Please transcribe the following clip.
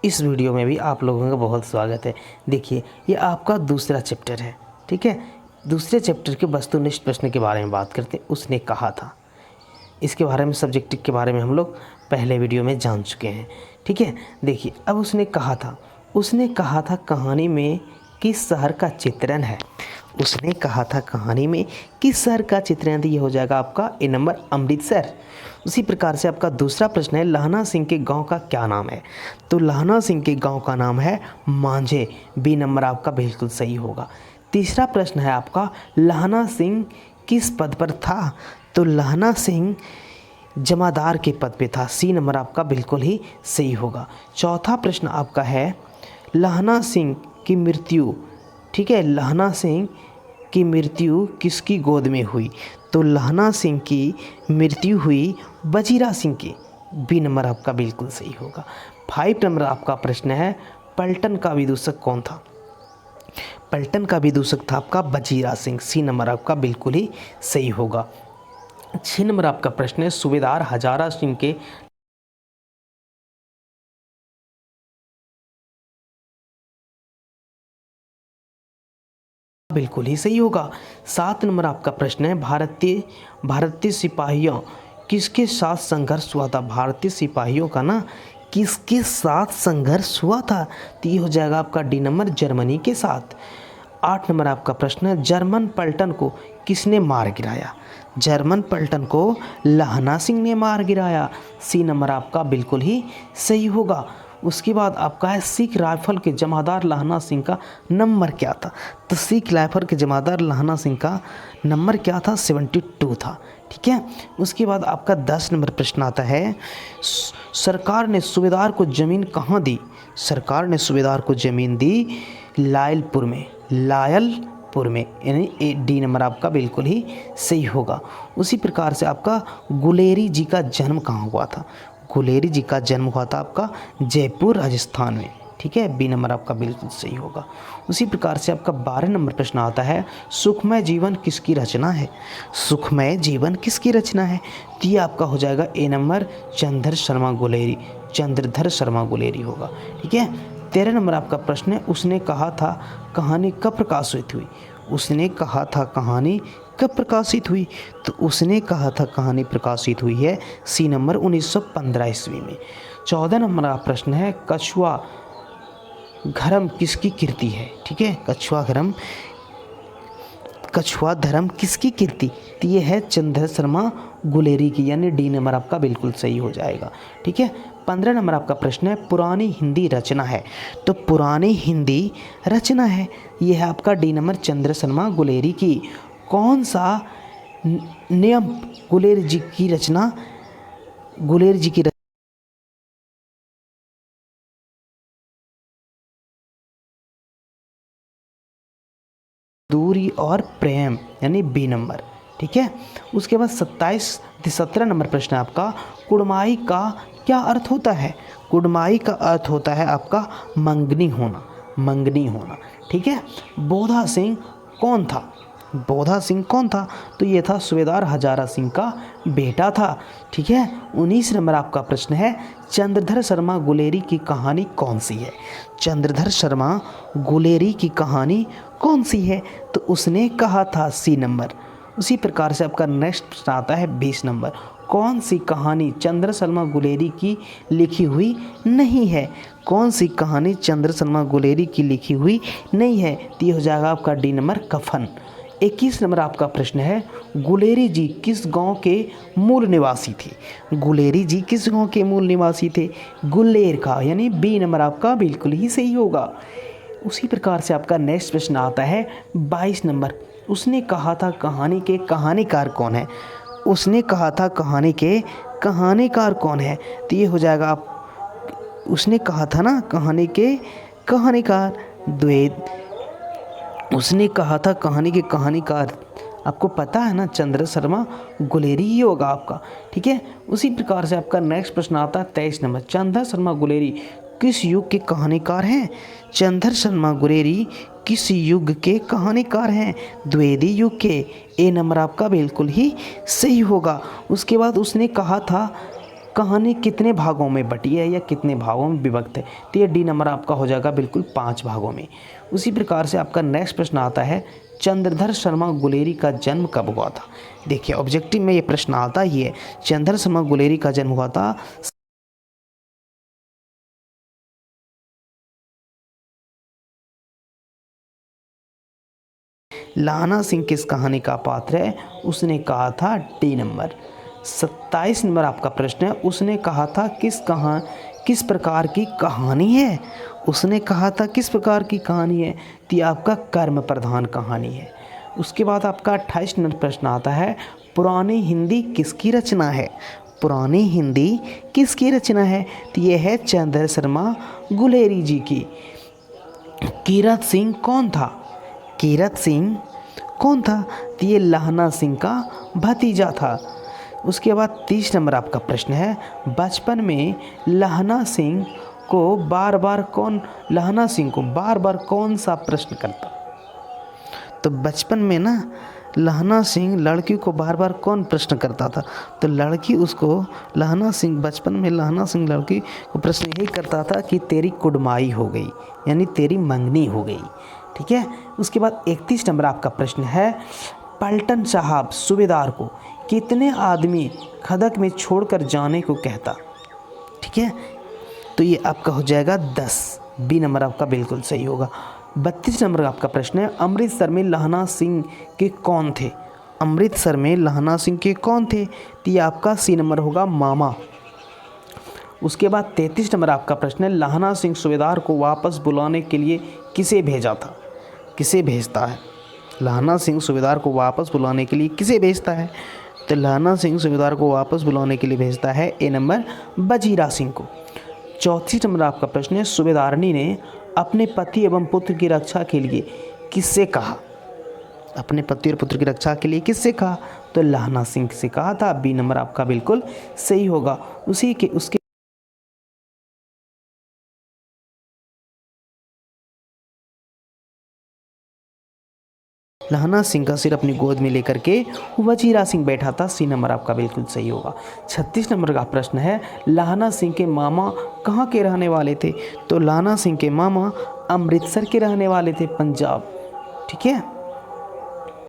इस वीडियो में भी आप लोगों का बहुत स्वागत है। देखिए, ये आपका दूसरा चैप्टर है, ठीक है। दूसरे चैप्टर के वस्तुनिष्ठ प्रश्न के बारे में बात करते हैं। उसने कहा था, इसके बारे में सब्जेक्टिव के बारे में हम लोग पहले वीडियो में जान चुके हैं, ठीक है। देखिए, अब उसने कहा था कहानी में किस शहर का चित्रण है। उसने कहा था कहानी में किस शहर का चित्रण है। ये हो जाएगा आपका ए नंबर अमृतसर। उसी प्रकार से आपका दूसरा प्रश्न है लहना सिंह के गांव का क्या नाम है। तो लहना सिंह के गांव का नाम है मांझे। बी नंबर आपका बिल्कुल सही होगा। तीसरा प्रश्न है आपका लहना सिंह किस पद पर था। तो लहना सिंह जमादार के पद पे था। सी नंबर आपका बिल्कुल ही सही होगा। चौथा प्रश्न आपका है लहना सिंह की मृत्यु, ठीक है, लहना सिंह की मृत्यु किसकी गोद में हुई। तो लहना सिंह की मृत्यु हुई वजीरा सिंह की। बी नंबर आपका बिल्कुल सही होगा। 5 नंबर आपका प्रश्न है पलटन का विदूषक कौन था। पलटन का विदूषक था आपका वजीरा सिंह। सी नंबर आपका बिल्कुल ही सही होगा। 6 नंबर आपका प्रश्न है सूबेदार हजारा सिंह के बिल्कुल ही सही होगा। 7 नंबर आपका प्रश्न है भारतीय सिपाहियों किसके साथ संघर्ष हुआ था। भारतीय सिपाहियों का ना किसके साथ संघर्ष हुआ था। तो ये हो जाएगा आपका डी नंबर जर्मनी के साथ। 8 नंबर आपका प्रश्न है जर्मन पलटन को किसने मार गिराया। जर्मन पलटन को लहना सिंह ने मार गिराया। सी नंबर आपका बिल्कुल ही सही होगा। उसके बाद आपका है सिख राइफल के जमादार लहना सिंह का नंबर क्या था। तो सिख राइफल के जमादार लहना सिंह का नंबर क्या था, 72 था, ठीक है। उसके बाद आपका 10 नंबर प्रश्न आता है सरकार ने सूबेदार को ज़मीन कहाँ दी। सरकार ने सूबेदार को ज़मीन दी लायलपुर में, यानी डी नंबर आपका बिल्कुल ही सही होगा। उसी प्रकार से आपका गुलेरी जी का जन्म कहाँ हुआ था। गुलेरी जी का जन्म हुआ था आपका जयपुर राजस्थान में, ठीक है। बी नंबर आपका बिल्कुल सही होगा। उसी प्रकार से आपका 12 नंबर प्रश्न आता है सुखमय जीवन किसकी रचना है। सुखमय जीवन किसकी रचना है। तो ये आपका हो जाएगा ए नंबर चंद्रधर शर्मा गुलेरी होगा, ठीक है। 13 नंबर आपका प्रश्न है उसने कहा था कहानी कब प्रकाशित हुई। उसने कहा था कहानी कब प्रकाशित हुई। तो उसने कहा था कहानी प्रकाशित हुई है सी नंबर 1915 ईस्वी में। 14 नंबर का प्रश्न है कछुआ धर्म किसकी कीर्ति है, ठीक है। कछुआ धर्म किसकी कीर्ति। तो ये है चंद्रधर शर्मा गुलेरी की, यानी डी नंबर आपका बिल्कुल सही हो जाएगा, ठीक है। 15 नंबर आपका प्रश्न है पुरानी हिंदी रचना है। तो पुरानी हिंदी रचना है, ये है आपका डी नंबर चंद्रधर शर्मा गुलेरी की। कौन सा नियम गुलेरी जी की रचना दूरी और प्रेम, यानी बी नंबर, ठीक है। उसके बाद 17 नंबर प्रश्न है आपका कुड़माई का क्या अर्थ होता है। कुड़माई का अर्थ होता है आपका मंगनी होना, ठीक है। बोधा सिंह कौन था। तो ये था सूबेदार हजारा सिंह का बेटा था, ठीक है। 19 नंबर आपका प्रश्न है चंद्रधर शर्मा गुलेरी की कहानी कौन सी है। चंद्रधर शर्मा गुलेरी की कहानी कौन सी है। तो उसने कहा था सी नंबर। उसी प्रकार से आपका नेक्स्ट प्रश्न आता है 20 नंबर कौन सी कहानी चंद्र शर्मा गुलेरी की लिखी हुई नहीं है। कौन सी कहानी चंद्र शर्मा गुलेरी की लिखी हुई नहीं है। तो ये हो जाएगा आपका डी नंबर कफन। 21 नंबर आपका प्रश्न है गुलेरी जी किस गांव के मूल निवासी थे। गुलेरी जी किस गांव के मूल निवासी थे। गुलेर का, यानी बी नंबर आपका बिल्कुल ही सही होगा। उसी प्रकार से आपका नेक्स्ट प्रश्न आता है 22 नंबर उसने कहा था कहानी के कहानीकार कौन है। उसने कहा था कहानी के कहानीकार कौन है। तो ये हो जाएगा आप उसने कहा था ना कहानी के कहानीकार द्वैत। उसने कहा था कहानी के कहानीकार आपको पता है ना चंद्र शर्मा गुलेरी ही होगा आपका, ठीक है। उसी प्रकार से आपका नेक्स्ट प्रश्न आता है 23 नंबर चंद्र शर्मा गुलेरी किस युग के कहानीकार हैं। चंद्र शर्मा गुलेरी किस युग के कहानीकार हैं। द्विवेदी युग के। ए नंबर आपका बिल्कुल ही सही होगा। उसके बाद उसने कहा था कहानी कितने भागों में बटी है या कितने भागों में विभक्त है? तो ये डी नंबर आपका हो जाएगा बिल्कुल 5 भागों में। उसी प्रकार से आपका नेक्स्ट प्रश्न आता है, चंद्रधर शर्मा गुलेरी का जन्म कब हुआ था? देखिए ऑब्जेक्टिव में ये प्रश्न आता ही है, चंद्रधर शर्मा गुलेरी का जन्म हुआ था लाना सिंह किस कहानी का पात्र है? उसने कहा था डी नंबर। 27 नंबर आपका प्रश्न है, उसने कहा था किस प्रकार की कहानी है? उसने कहा था किस प्रकार की कहानी है? तो ये आपका कर्म प्रधान कहानी है। उसके बाद आपका 28 नंबर प्रश्न आता है, पुरानी हिंदी किसकी रचना है? पुरानी हिंदी किसकी रचना है? तो ये है चंद्रधर शर्मा गुलेरी जी की। कीरत सिंह कौन था? कीरत सिंह कौन था? तो ये लहना सिंह का भतीजा था। उसके बाद 30 नंबर आपका प्रश्न है, बचपन में लहना सिंह को बार बार कौन सा प्रश्न करता? तो बचपन में ना लहना सिंह लड़की को बार बार कौन प्रश्न करता था? तो बचपन में लहना सिंह लड़की को प्रश्न यही करता था कि तेरी कुड़माई हो गई, यानी तेरी मंगनी हो गई। ठीक है। उसके बाद 31 नंबर आपका प्रश्न है, पलटन साहब सूबेदार को कितने आदमी खदक में छोड़कर जाने को कहता? ठीक है, तो ये आपका हो जाएगा 10। बी नंबर आपका बिल्कुल सही होगा। 32 नंबर आपका प्रश्न है, अमृतसर में लहना सिंह के कौन थे? अमृतसर में लहना सिंह के कौन थे? तो ये आपका सी नंबर होगा, मामा। उसके बाद 33 नंबर आपका प्रश्न है, लहना सिंह सूबेदार को वापस बुलाने के लिए किसे भेजा था? किसे भेजता है? लहना सिंह सूबेदार को वापस बुलाने के लिए किसे भेजता है? तो लहना सिंह सूबेदार को वापस बुलाने के लिए भेजता है ए नंबर, वजीरा सिंह को। 34 नंबर आपका प्रश्न है, सूबेदारनी ने अपने पति एवं पुत्र की रक्षा के लिए किससे कहा? अपने पति और पुत्र की रक्षा के लिए किससे कहा? तो लहना सिंह से कहा था। बी नंबर आपका बिल्कुल सही होगा। उसके लहना सिंह का सिर अपनी गोद में लेकर के वजीरा सिंह बैठा था। सी नंबर आपका बिल्कुल सही होगा। 36 नंबर का प्रश्न है, लहना सिंह के मामा कहाँ के रहने वाले थे? तो लहना सिंह के मामा अमृतसर के रहने वाले थे, पंजाब। ठीक है।